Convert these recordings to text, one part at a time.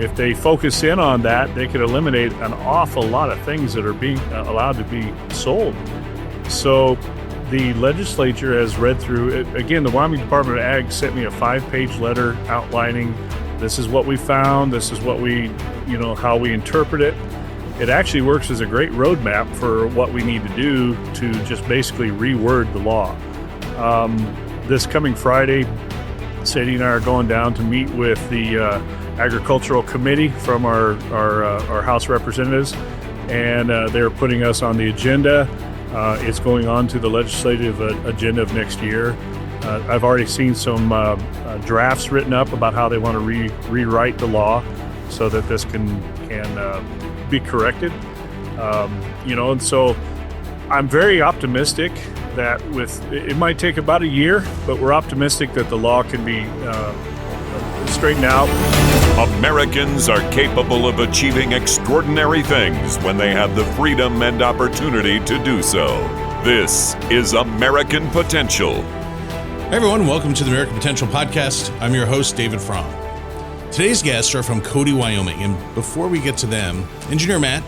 if they focus in on that, they could eliminate an awful lot of things that are being allowed to be sold. So the legislature has read through it. Again, the Wyoming Department of Ag sent me a 5-page letter outlining this is what we found, this is what we, how we interpret it. It actually works as a great roadmap for what we need to do to just basically reword the law. This coming Friday, Sadie and I are going down to meet with the agricultural committee from our House representatives, and they're putting us on the agenda. It's going on to the legislative agenda of next year. I've already seen some drafts written up about how they want to rewrite the law so that this can be corrected. And so I'm very optimistic that it might take about a year, but we're optimistic that the law can be straightened out. Americans are capable of achieving extraordinary things when they have the freedom and opportunity to do so. This is American Potential. Hey everyone, welcome to the American Potential Podcast. I'm your host, David Fromm. Today's guests are from Cody, Wyoming, and before we get to them, Engineer Matt,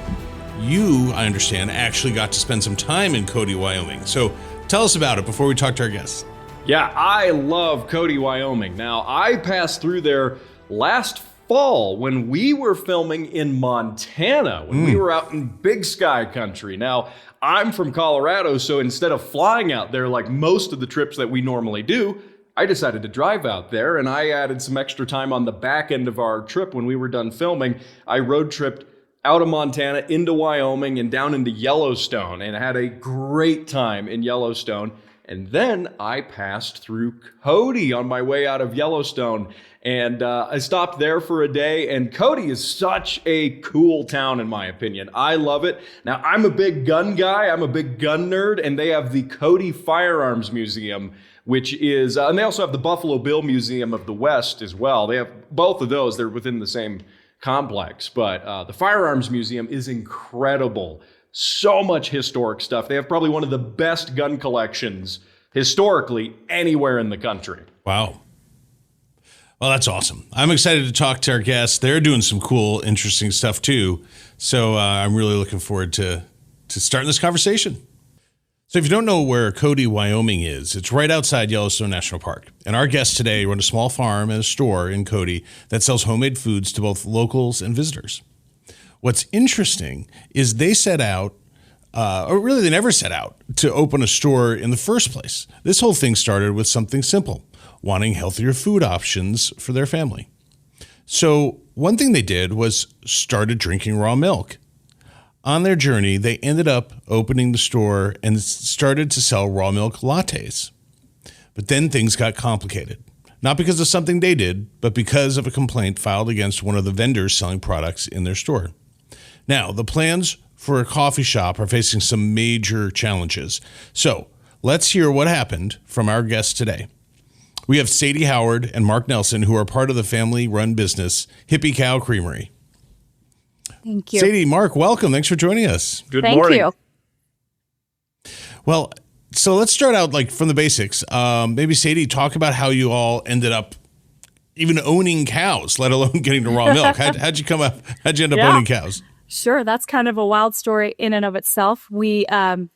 you, I understand, actually got to spend some time in Cody, Wyoming. So tell us about it before we talk to our guests. Yeah, I love Cody, Wyoming. Now, I passed through there last fall when we were filming in Montana, when we were out in Big Sky country. Now, I'm from Colorado, so instead of flying out there like most of the trips that we normally do, I decided to drive out there, and I added some extra time on the back end of our trip when we were done filming. I road tripped out of Montana into Wyoming and down into Yellowstone, and had a great time in Yellowstone. And then I passed through Cody on my way out of Yellowstone, and I stopped there for a day. And Cody is such a cool town, in my opinion. I love it. Now, I'm a big gun guy. I'm a big gun nerd, and they have the Cody Firearms Museum, which is, and they also have the Buffalo Bill Museum of the West as well. They have both of those. They're within the same complex, but the Firearms Museum is incredible. So much historic stuff. They have probably one of the best gun collections historically anywhere in the country. Wow. Well, that's awesome. I'm excited to talk to our guests. They're doing some cool, interesting stuff too. So I'm really looking forward to starting this conversation. So if you don't know where Cody, Wyoming is, it's right outside Yellowstone National Park. And our guests today run a small farm and a store in Cody that sells homemade foods to both locals and visitors. What's interesting is they set out, or really they never set out, to open a store in the first place. This whole thing started with something simple, wanting healthier food options for their family. So one thing they did was started drinking raw milk. On their journey, they ended up opening the store and started to sell raw milk lattes. But then things got complicated. Not because of something they did, but because of a complaint filed against one of the vendors selling products in their store. Now, the plans for a coffee shop are facing some major challenges. So let's hear what happened from our guests today. We have Sadie Howard and Mark Nelson, who are part of the family-run business, Hippie Cow Creamery. Thank you. Sadie, Mark, welcome. Thanks for joining us. Good morning. Thank you. Well, so let's start out from the basics. Maybe Sadie, talk about how you all ended up even owning cows, let alone getting to raw milk. How'd you end up owning cows? Sure. That's kind of a wild story in and of itself. We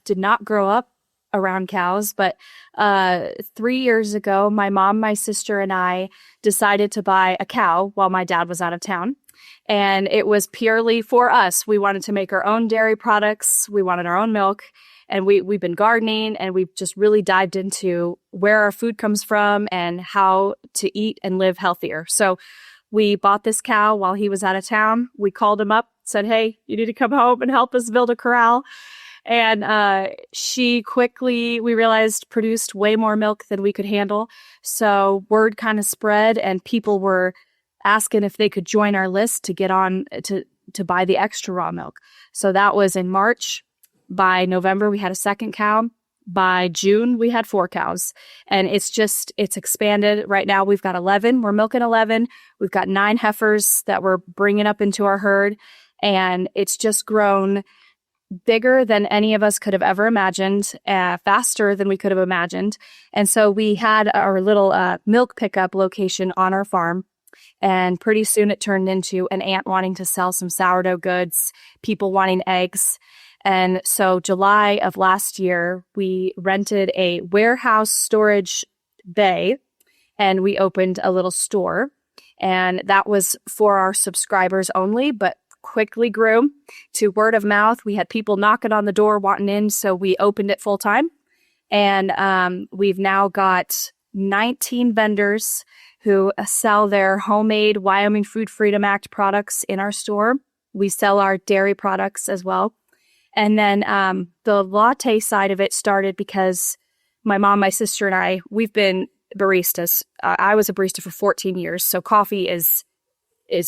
did not grow up around cows, but 3 years ago, my mom, my sister, and I decided to buy a cow while my dad was out of town. And it was purely for us. We wanted to make our own dairy products. We wanted our own milk. And we've been gardening, and we've just really dived into where our food comes from and how to eat and live healthier. So we bought this cow while he was out of town. We called him up, said, hey, you need to come home and help us build a corral. And she quickly, we realized, produced way more milk than we could handle. So word kind of spread, and people were asking if they could join our list to get on to buy the extra raw milk. So that was in March. By November, we had a second cow. By June, we had 4 cows. And it's expanded. Right now, we've got 11. We're milking 11. We've got 9 heifers that we're bringing up into our herd. And it's just grown bigger than any of us could have ever imagined, faster than we could have imagined. And so we had our little milk pickup location on our farm. And pretty soon it turned into an aunt wanting to sell some sourdough goods, people wanting eggs. And so July of last year, we rented a warehouse storage bay and we opened a little store. And that was for our subscribers only, but quickly grew to word of mouth. We had people knocking on the door wanting in, so we opened it full time. And we've now got 19 vendors who sell their homemade Wyoming Food Freedom Act products in our store. We sell our dairy products as well. And then the latte side of it started because my mom, my sister, and I, we've been baristas. I was a barista for 14 years, so coffee is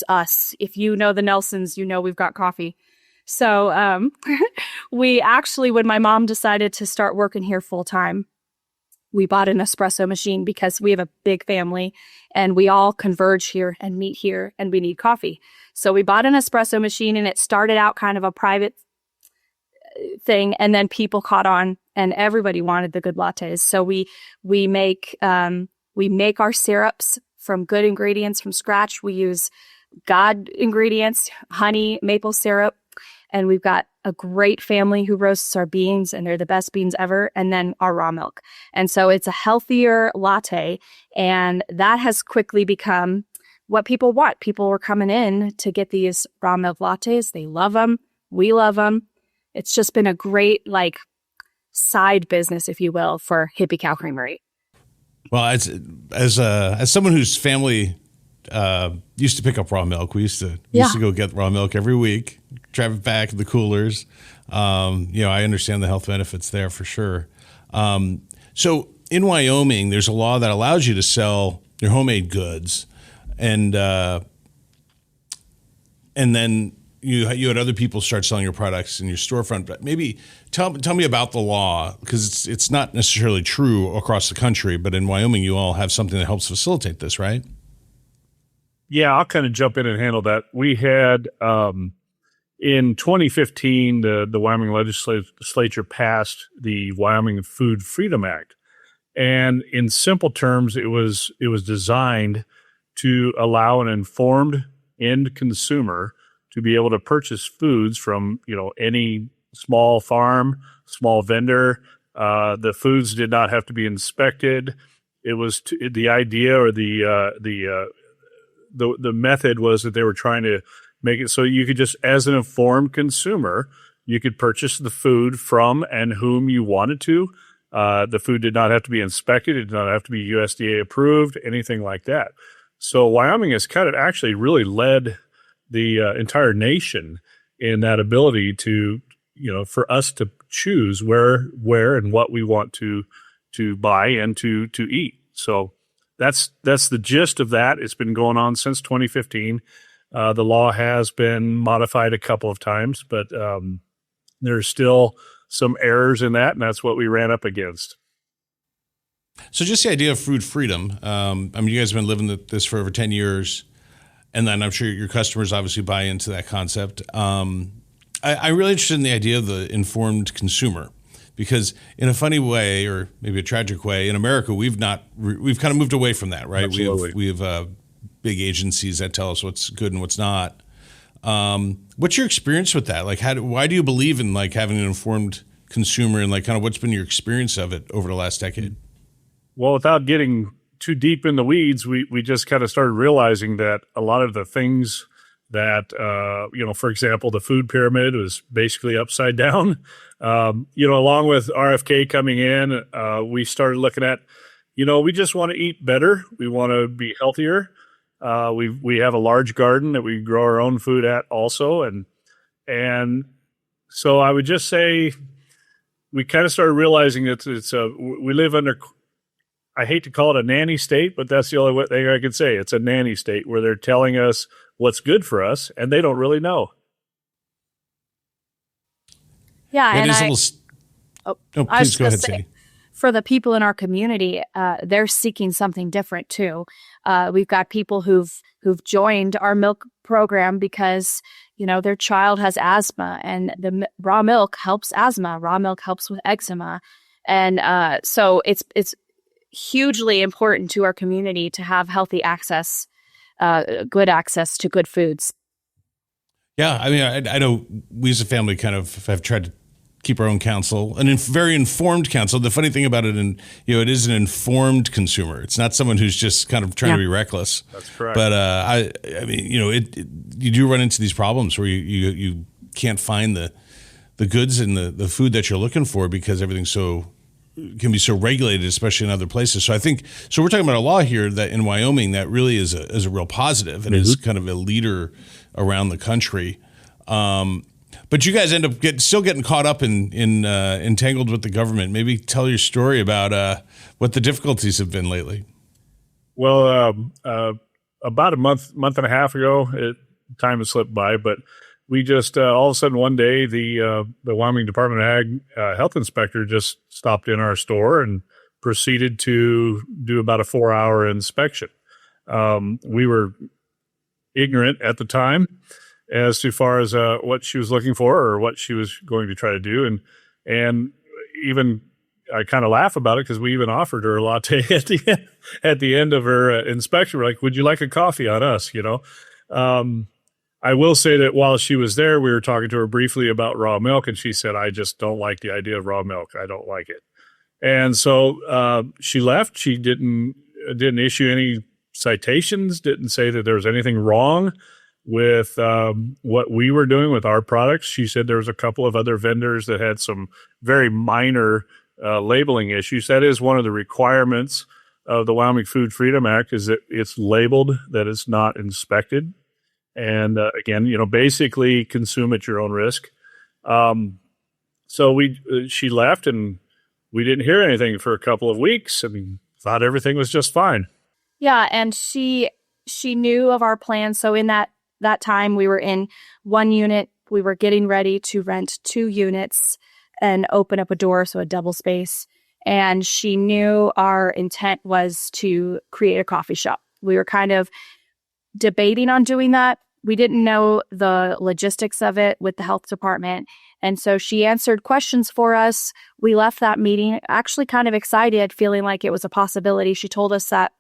us. If you know the Nelsons, you know we've got coffee. So we actually, when my mom decided to start working here full time, we bought an espresso machine because we have a big family and we all converge here and meet here and we need coffee. So we bought an espresso machine and it started out kind of a private thing, and then people caught on and everybody wanted the good lattes. So we make our syrups from good ingredients from scratch. We use God ingredients, honey, maple syrup, and we've got a great family who roasts our beans, and they're the best beans ever, and then our raw milk. And so it's a healthier latte, and that has quickly become what people want. People were coming in to get these raw milk lattes. They love them. We love them. It's just been a great, side business, if you will, for Hippie Cow Creamery. Well, as someone whose family used to pick up raw milk, we used to go get raw milk every week, drive it back in the coolers. I understand the health benefits there for sure. So in Wyoming, there's a law that allows you to sell your homemade goods, and then you had other people start selling your products in your storefront. But maybe tell me about the law, because it's not necessarily true across the country, but in Wyoming, you all have something that helps facilitate this, right? Yeah, I'll kind of jump in and handle that. We had in 2015, the Wyoming legislature passed the Wyoming Food Freedom Act, and in simple terms, it was designed to allow an informed end consumer to be able to purchase foods from any small farm, small vendor. The foods did not have to be inspected. It was the idea, or the method was that they were trying to make it so you could just, as an informed consumer, you could purchase the food from and whom you wanted to. The food did not have to be inspected. It did not have to be USDA approved, anything like that. So Wyoming has kind of actually really led the entire nation in that ability to, for us to choose where and what we want to buy and to eat. So that's the gist of that. It's been going on since 2015. The law has been modified a couple of times, but there's still some errors in that, and that's what we ran up against. So just the idea of food freedom. You guys have been living this for over 10 years, and then I'm sure your customers obviously buy into that concept. I'm really interested in the idea of the informed consumer, because in a funny way, or maybe a tragic way, in America, we've kind of moved away from that, right? Absolutely. We have big agencies that tell us what's good and what's not. What's your experience with that? Why do you believe in having an informed consumer, and kind of what's been your experience of it over the last decade? Well, without getting too deep in the weeds, we just kind of started realizing that a lot of the things that, for example, the food pyramid was basically upside down. Along with RFK coming in, we started looking at, we just want to eat better. We want to be healthier. We have a large garden that we grow our own food at also. And so I would just say we kind of started realizing that we live under, I hate to call it a nanny state, but that's the only thing I can say. It's a nanny state where they're telling us what's good for us, and they don't really know. Yeah, and I was please go ahead, Sadie. For the people in our community, they're seeking something different too. We've got people who've joined our milk program because their child has asthma, and the raw milk helps asthma. Raw milk helps with eczema, and so it's hugely important to our community to have healthy access good access to good foods. Yeah, I mean, I know we as a family kind of have tried to keep our own counsel, very informed counsel. The funny thing about it, it is an informed consumer. It's not someone who's just kind of trying to be reckless. That's correct. But I mean, you do run into these problems where you can't find the goods and the food that you're looking for because everything's can be so regulated, especially in other places. So we're talking about a law here that in Wyoming that really is a real positive and is kind of a leader around the country. But you guys end up still getting caught up in entangled with the government. Maybe tell your story about what the difficulties have been lately. Well, about a month and a half ago, time has slipped by, but we just all of a sudden one day the Wyoming Department of Ag health inspector just stopped in our store and proceeded to do about a 4-hour inspection. We were ignorant at the time as to far as what she was looking for or what she was going to try to do, and even I kind of laugh about it because we even offered her a latte at the end of her inspection. We're like, "Would you like a coffee on us?" I will say that while she was there, we were talking to her briefly about raw milk, and she said, "I just don't like the idea of raw milk. I don't like it." And so she left. She didn't issue any citations, didn't say that there was anything wrong with what we were doing with our products. She said there was a couple of other vendors that had some very minor labeling issues. That is one of the requirements of the Wyoming Food Freedom Act, is that it's labeled, that it's not inspected. And again, basically consume at your own risk. So she left, and we didn't hear anything for a couple of weeks, and thought everything was just fine. Yeah, and she knew of our plan. So in that time, we were in one unit. We were getting ready to rent 2 units and open up a door, so a double space. And she knew our intent was to create a coffee shop. We were kind of debating on doing that. We didn't know the logistics of it with the health department. And so she answered questions for us. We left that meeting actually kind of excited, feeling like it was a possibility. She told us that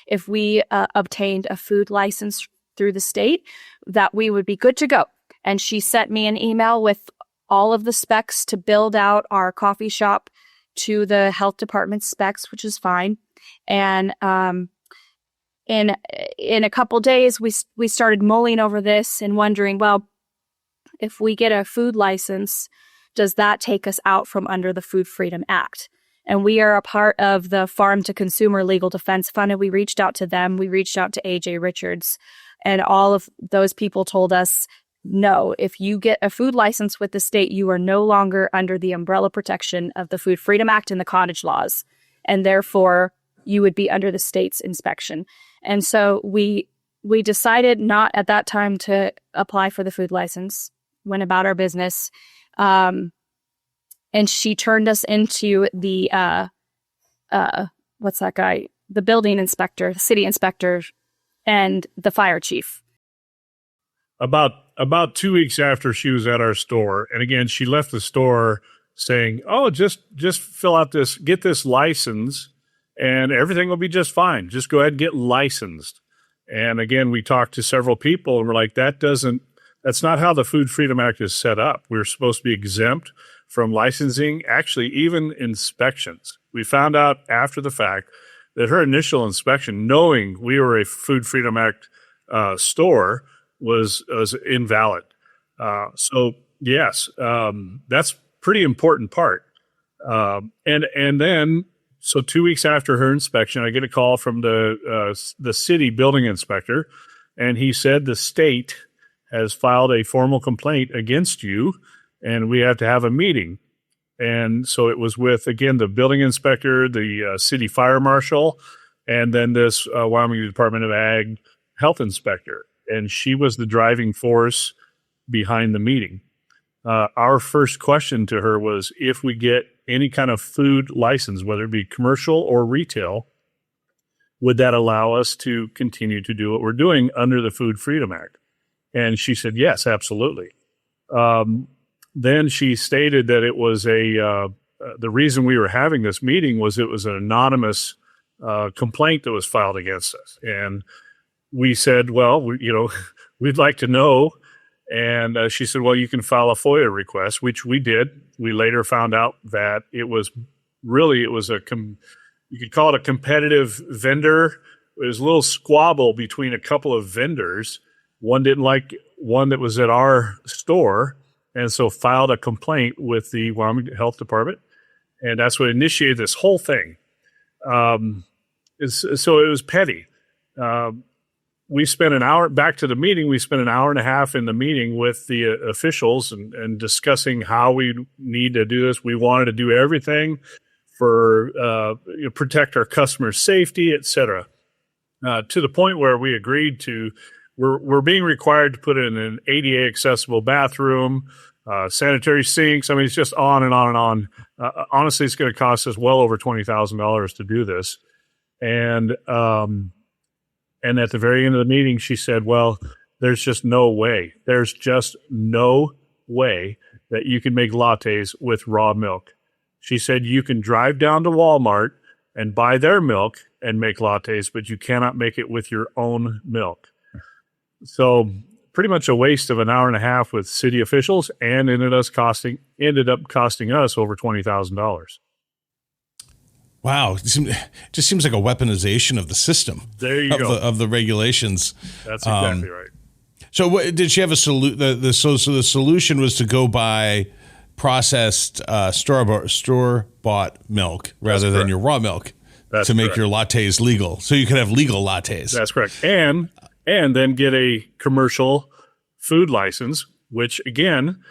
if we obtained a food license through the state, that we would be good to go. And she sent me an email with all of the specs to build out our coffee shop to the health department specs, which is fine. And in a couple days, we started mulling over this and wondering, well, if we get a food license, does that take us out from under the Food Freedom Act? And we are a part of the Farm to Consumer Legal Defense Fund, and we reached out to them. We reached out to AJ Richards, and all of those people told us, no, if you get a food license with the state, you are no longer under the umbrella protection of the Food Freedom Act and the cottage laws, and therefore you would be under the state's inspection. And so we decided not at that time to apply for the food license, went about our business. And she turned us into the, what's that guy? The building inspector, the city inspector, and the fire chief. About 2 weeks after she was at our store, and again, she left the store saying, "Oh, just fill out this, get this license, and everything will be just fine. Just go ahead and get licensed." And again, we talked to several people, and we're like, that's not how the Food Freedom Act is set up. We're supposed to be exempt from licensing, actually even inspections. We found out after the fact that her initial inspection, knowing we were a Food Freedom Act store, was invalid. So yes, that's pretty important part. And then, so 2 weeks after her inspection, I get a call from the city building inspector, and he said the state has filed a formal complaint against you, and we have to have a meeting. And so it was with, again, the building inspector, the city fire marshal, and then this Wyoming Department of Ag health inspector. And she was the driving force behind the meeting. Our first question to her was, if we get any kind of food license, whether it be commercial or retail, would that allow us to continue to do what we're doing under the Food Freedom Act? And she said, yes, absolutely. Then she stated that it was the reason we were having this meeting was it was an anonymous complaint that was filed against us. And we said, well, we'd like to know. And she said, well, you can file a FOIA request, which we did. We later found out that it was you could call it a competitive vendor. It was a little squabble between a couple of vendors. One didn't like one that was at our store, and so filed a complaint with the Wyoming Health Department. And that's what initiated this whole thing. So it was petty. We spent an hour, back to the meeting, we spent an hour and a half in the meeting with the officials and discussing how we need to do this. We wanted to do everything for protect our customers' safety, et cetera. To the point where we agreed to, we're being required to put in an ADA accessible bathroom, sanitary sinks. I mean, it's just on and on and on. Honestly, it's going to cost us well over $20,000 to do this. And at the very end of the meeting, she said, well, there's just no way. There's just no way that you can make lattes with raw milk. She said, you can drive down to Walmart and buy their milk and make lattes, but you cannot make it with your own milk. So pretty much a waste of an hour and a half with city officials, and ended up costing us over $20,000. Wow. It just seems like a weaponization of the system. There you go. Of the regulations. That's exactly right. So did she have a solution? So the solution was to go buy processed store-bought milk rather than your raw milk to make your lattes legal. So you could have legal lattes. That's correct. And then get a commercial food license, which again,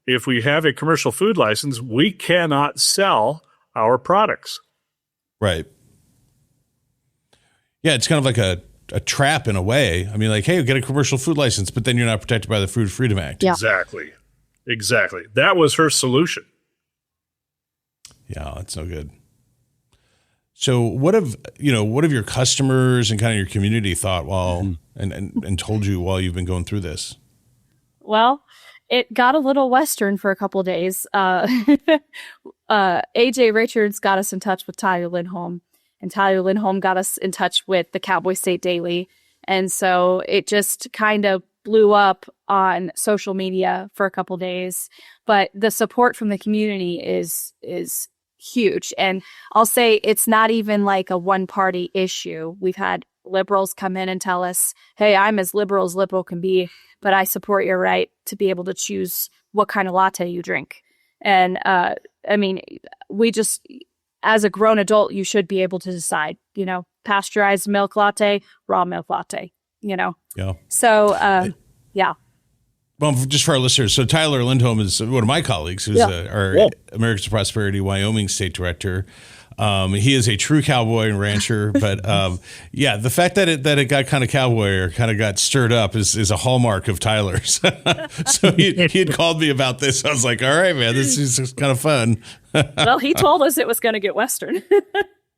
if we have a commercial food license, we cannot sell our products. Right. Yeah, it's kind of like a trap in a way. I mean, like, hey, get a commercial food license, but then you're not protected by the Food Freedom Act. Yeah. Exactly. That was her solution. Yeah, that's no good. So what have your customers and kind of your community thought and told you while you've been going through this? Well, it got a little Western for a couple of days. AJ Richards got us in touch with Tyler Lindholm, and Tyler Lindholm got us in touch with the Cowboy State Daily. And so it just kind of blew up on social media for a couple of days. But the support from the community is huge. And I'll say it's not even like a one-party issue. We've had liberals come in and tell us, hey, I'm as liberal can be, but I support your right to be able to choose what kind of latte you drink. And I mean, we just, as a grown adult, you should be able to decide, pasteurized milk latte, raw milk latte, Yeah. So, yeah. Well, just for our listeners, so Tyler Lindholm is one of my colleagues, who's our Americans for Prosperity Wyoming state director. He is a true cowboy and rancher, but the fact that it got kind of cowboy or kind of got stirred up is a hallmark of Tyler's. So he had called me about this. I was like, all right, man, this is kind of fun. Well, he told us it was going to get Western.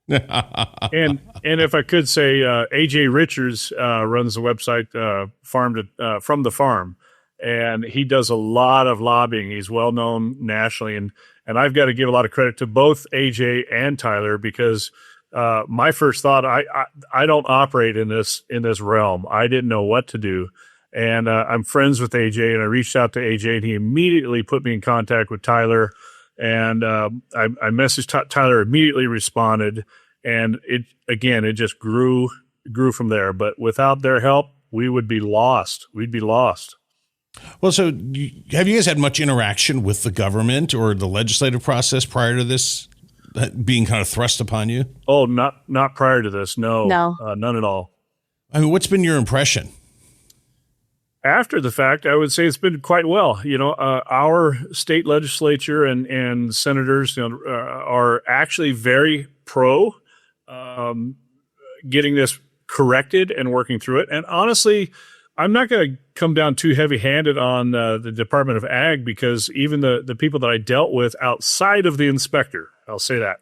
and if I could say, AJ Richards runs the website From the Farm, and he does a lot of lobbying. He's well known nationally, and I've got to give a lot of credit to both AJ and Tyler, because my first thought, I don't operate in this realm. I didn't know what to do, and I'm friends with AJ, and I reached out to AJ, and he immediately put me in contact with Tyler, and I messaged Tyler, immediately responded, and it just grew from there. But without their help, we would be lost. We'd be lost. Well, so have you guys had much interaction with the government or the legislative process prior to this being kind of thrust upon you? Oh, not prior to this. No. None at all. I mean, what's been your impression? After the fact, I would say it's been quite well. Our state legislature and senators are actually very pro getting this corrected and working through it. And honestly, I'm not going to come down too heavy-handed on the Department of Ag, because even the people that I dealt with outside of the inspector, I'll say that,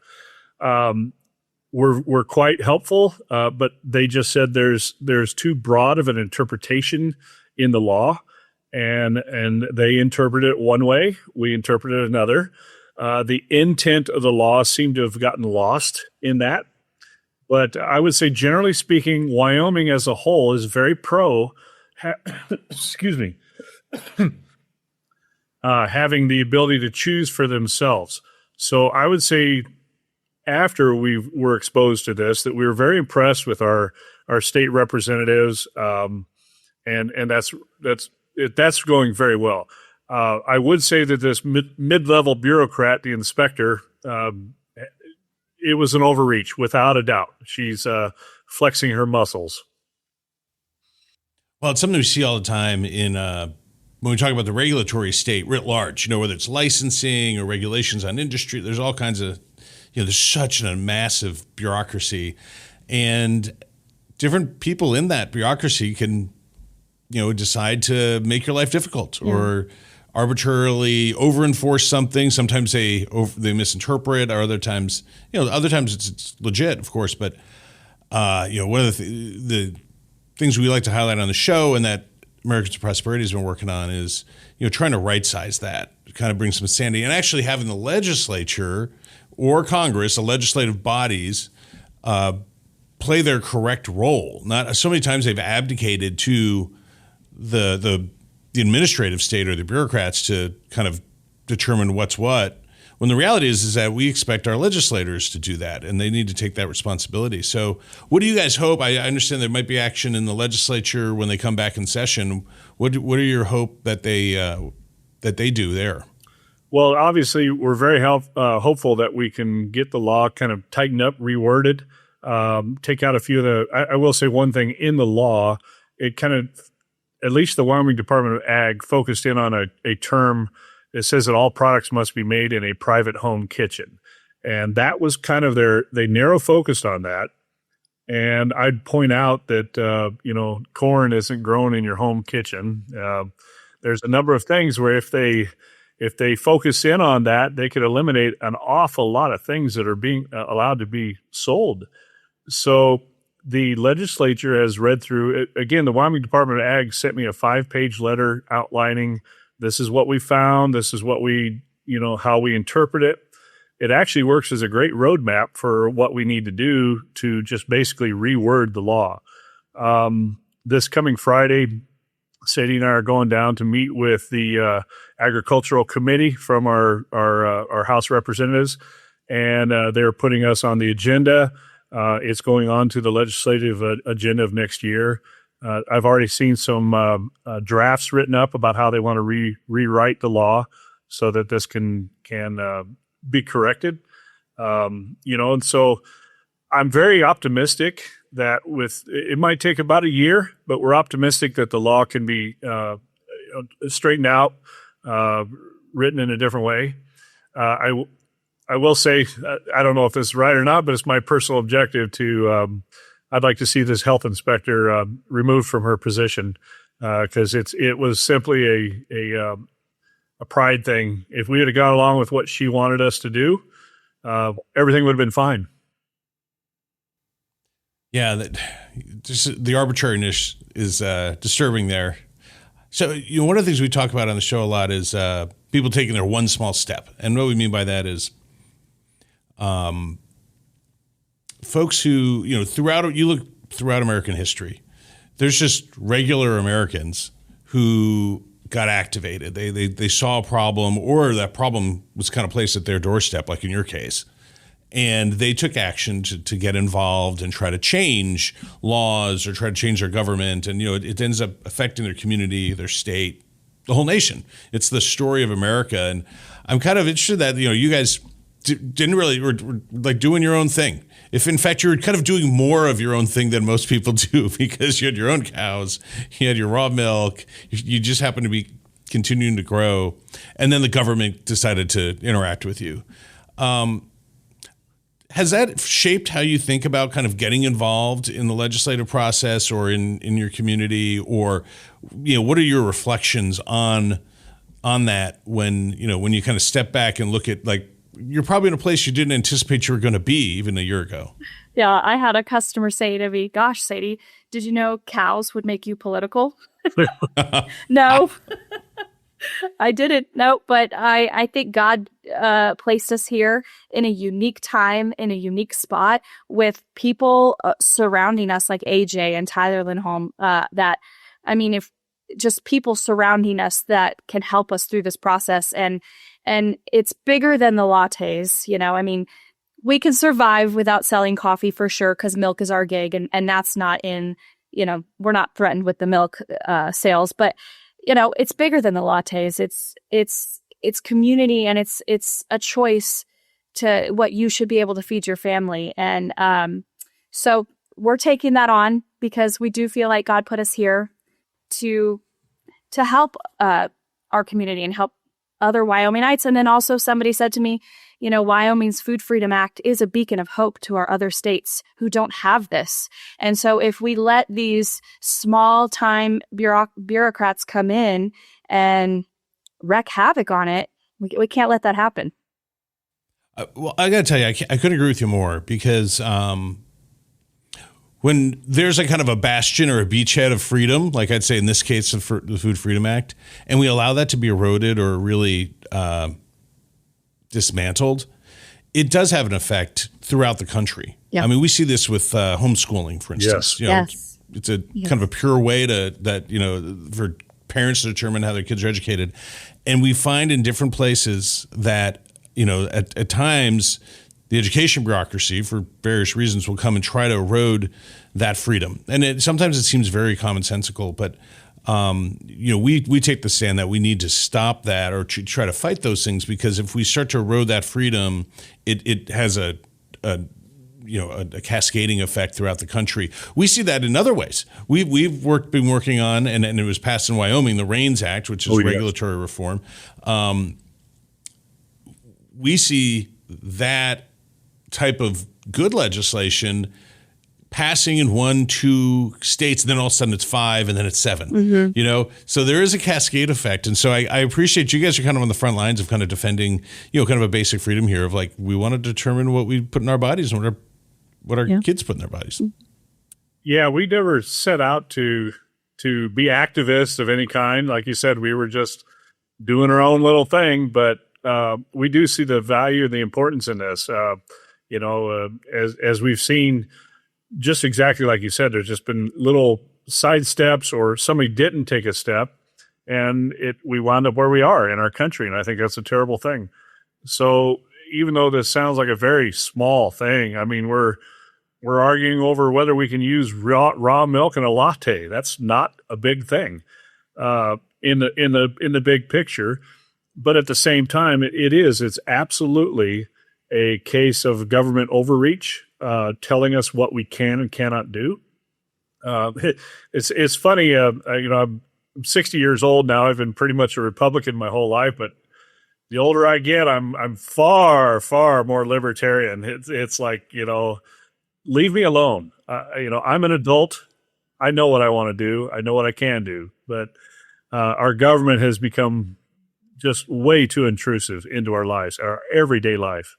were quite helpful, but they just said there's too broad of an interpretation in the law, and they interpret it one way, we interpret it another. The intent of the law seemed to have gotten lost in that. But I would say, generally speaking, Wyoming as a whole is very pro, excuse me, having the ability to choose for themselves. So I would say after we were exposed to this, that we were very impressed with our state representatives, and that's going very well. I would say that this mid-level bureaucrat, the inspector, it was an overreach without a doubt. She's flexing her muscles. Well, it's something we see all the time in when we talk about the regulatory state writ large, whether it's licensing or regulations on industry. There's all kinds of, there's such a massive bureaucracy, and different people in that bureaucracy can, decide to make your life difficult or arbitrarily over-enforce something. Sometimes they misinterpret, or other times it's legit, of course. But one of the things we like to highlight on the show, and that Americans for Prosperity has been working on, is trying to right-size that, kind of bring some sanity, and actually having the legislature or Congress, the legislative bodies, play their correct role. Not so many times they've abdicated to the administrative state or the bureaucrats to kind of determine what's what, when the reality is that we expect our legislators to do that, and they need to take that responsibility. So what do you guys hope? I understand there might be action in the legislature when they come back in session. What are your hope that they do there? Well, obviously, we're very hopeful that we can get the law kind of tightened up, reworded, take out a few of the. I will say one thing in the law. It kind of, at least the Wyoming Department of Ag, focused in on a term that says that all products must be made in a private home kitchen. And that was kind of they narrow focused on that. And I'd point out that, corn isn't grown in your home kitchen. There's a number of things where if they focus in on that, they could eliminate an awful lot of things that are being allowed to be sold. So the legislature has read through it. Again, the Wyoming Department of Ag sent me a 5-page letter outlining this is what we found. This is what we, how we interpret it. It actually works as a great roadmap for what we need to do to just basically reword the law. This coming Friday, Sadie and I are going down to meet with the agricultural committee from our House representatives, and they're putting us on the agenda. It's going on to the legislative agenda of next year. I've already seen some drafts written up about how they want to rewrite the law so that this can be corrected. And so I'm very optimistic that it might take about a year, but we're optimistic that the law can be straightened out, written in a different way. I will say, I don't know if this is right or not, but it's my personal objective to, I'd like to see this health inspector removed from her position because it was simply a pride thing. If we had gone along with what she wanted us to do, everything would have been fine. Yeah, just the arbitrariness is disturbing there. So, one of the things we talk about on the show a lot is people taking their one small step. And what we mean by that is folks who, throughout American history, there's just regular Americans who got activated. They saw a problem, or that problem was kind of placed at their doorstep, like in your case. And they took action to get involved and try to change laws or try to change their government. And, it ends up affecting their community, their state, the whole nation. It's the story of America. And I'm kind of interested that, you guys didn't really, were like doing your own thing. If in fact you're kind of doing more of your own thing than most people do, because you had your own cows, you had your raw milk, you just happen to be continuing to grow. And then the government decided to interact with you. Has that shaped how you think about kind of getting involved in the legislative process or in your community? Or, what are your reflections on that when you kind of step back and look at, like, you're probably in a place you didn't anticipate you were going to be even a year ago? Yeah, I had a customer say to me, "Gosh, Sadie, did you know cows would make you political?" No. I didn't. No, but I think God placed us here in a unique time, in a unique spot with people surrounding us like AJ and Tyler Lindholm. If just people surrounding us that can help us through this process. And it's bigger than the lattes, we can survive without selling coffee for sure because milk is our gig, and that's not in, we're not threatened with the milk sales, but it's bigger than the lattes. It's community, and it's a choice to what you should be able to feed your family. And so we're taking that on because we do feel like God put us here to help our community and help other Wyomingites. And then also somebody said to me, Wyoming's Food Freedom Act is a beacon of hope to our other states who don't have this. And so if we let these small time bureaucrats come in and wreak havoc on it, we can't let that happen. Well, I got to tell you, I couldn't agree with you more because when there's a kind of a bastion or a beachhead of freedom, like I'd say in this case, the Food Freedom Act, and we allow that to be eroded or really dismantled, it does have an effect throughout the country. Yeah. I mean, we see this with homeschooling, for instance. Yes. It's a kind of a pure way for parents to determine how their kids are educated. And we find in different places that, at times the education bureaucracy, for various reasons, will come and try to erode that freedom. And sometimes it seems very commonsensical, but we take the stand that we need to stop that or try to fight those things, because if we start to erode that freedom, it has a cascading effect throughout the country. We see that in other ways. We've been working on, and it was passed in Wyoming, the RAINS Act, which is regulatory reform. We see that type of good legislation passing in 1-2 states, and then all of a sudden it's 5, and then it's 7. Mm-hmm. So there is a cascade effect, and so I appreciate you guys are kind of on the front lines of kind of defending, kind of a basic freedom here of like we want to determine what we put in our bodies and what our kids put in their bodies. Yeah, we never set out to be activists of any kind. Like you said, we were just doing our own little thing, but we do see the value and the importance in this. As we've seen, just exactly like you said, there's just been little side steps, or somebody didn't take a step, and we wound up where we are in our country, and I think that's a terrible thing. So even though this sounds like a very small thing, I mean, we're arguing over whether we can use raw milk in a latte. That's not a big thing in the big picture, but at the same time, it's absolutely a case of government overreach, telling us what we can and cannot do. It's funny. I'm 60 years old now. I've been pretty much a Republican my whole life, but the older I get, I'm far, far more libertarian. It's like, leave me alone. I'm an adult. I know what I want to do. I know what I can do, but our government has become just way too intrusive into our lives, our everyday life.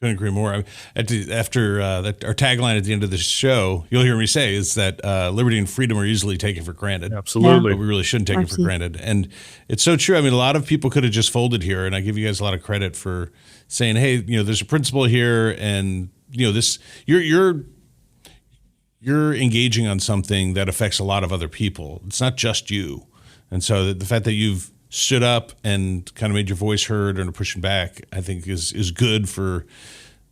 Couldn't agree more. After our tagline at the end of the show, you'll hear me say is that liberty and freedom are easily taken for granted. Absolutely. But we really shouldn't take it for granted. And it's so true. I mean, a lot of people could have just folded here, and I give you guys a lot of credit for saying, hey, there's a principle here, and this you're engaging on something that affects a lot of other people. It's not just you. And so the fact that you've stood up and kind of made your voice heard and are pushing back, I think is good for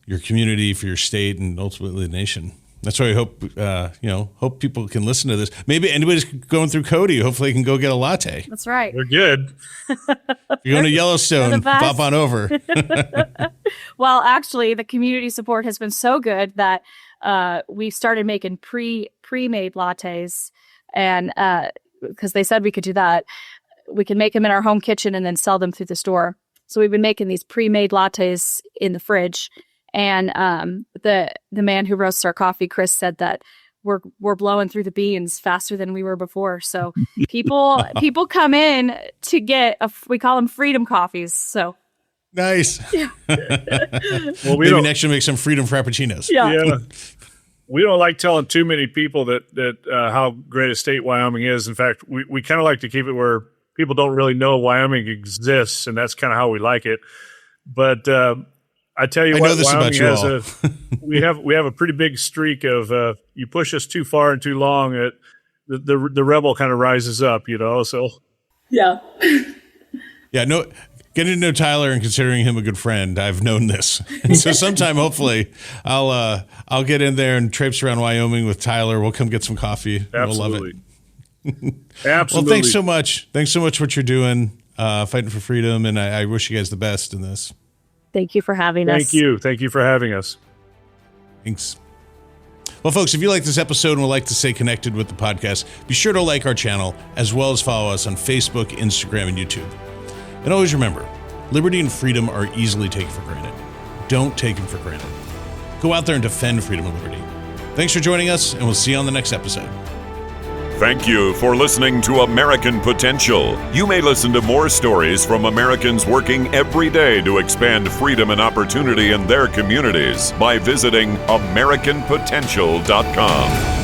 your community, for your state, and ultimately the nation. That's why I hope people can listen to this. Maybe anybody's going through Cody, hopefully they can go get a latte. That's right. They're good. If you're going to Yellowstone, pop on over. Well, actually, the community support has been so good that we started making pre-made lattes, and because they said we could do that. We can make them in our home kitchen and then sell them through the store. So we've been making these pre-made lattes in the fridge. And the man who roasts our coffee, Chris, said that we're blowing through the beans faster than we were before. So people come in to get we call them freedom coffees. So nice. Yeah. Well, maybe next year make some freedom frappuccinos. Yeah. we don't like telling too many people that how great a state Wyoming is. In fact, we kind of like to keep it where people don't really know Wyoming exists, and that's kind of how we like it. But I tell you what, Wyoming has we have a pretty big streak of you push us too far and too long, the rebel kind of rises up, So yeah, no. Getting to know Tyler and considering him a good friend, I've known this. And so sometime, hopefully, I'll get in there and traipse around Wyoming with Tyler. We'll come get some coffee. Absolutely. We'll love it. Absolutely. Well, thanks so much. Thanks so much for what you're doing, fighting for freedom, and I wish you guys the best in this. Thank you for having us. Thank you. Thank you for having us. Thanks. Well, folks, if you like this episode and would like to stay connected with the podcast, be sure to like our channel, as well as follow us on Facebook, Instagram, and YouTube. And always remember, liberty and freedom are easily taken for granted. Don't take them for granted. Go out there and defend freedom and liberty. Thanks for joining us, and we'll see you on the next episode. Thank you for listening to American Potential. You may listen to more stories from Americans working every day to expand freedom and opportunity in their communities by visiting AmericanPotential.com.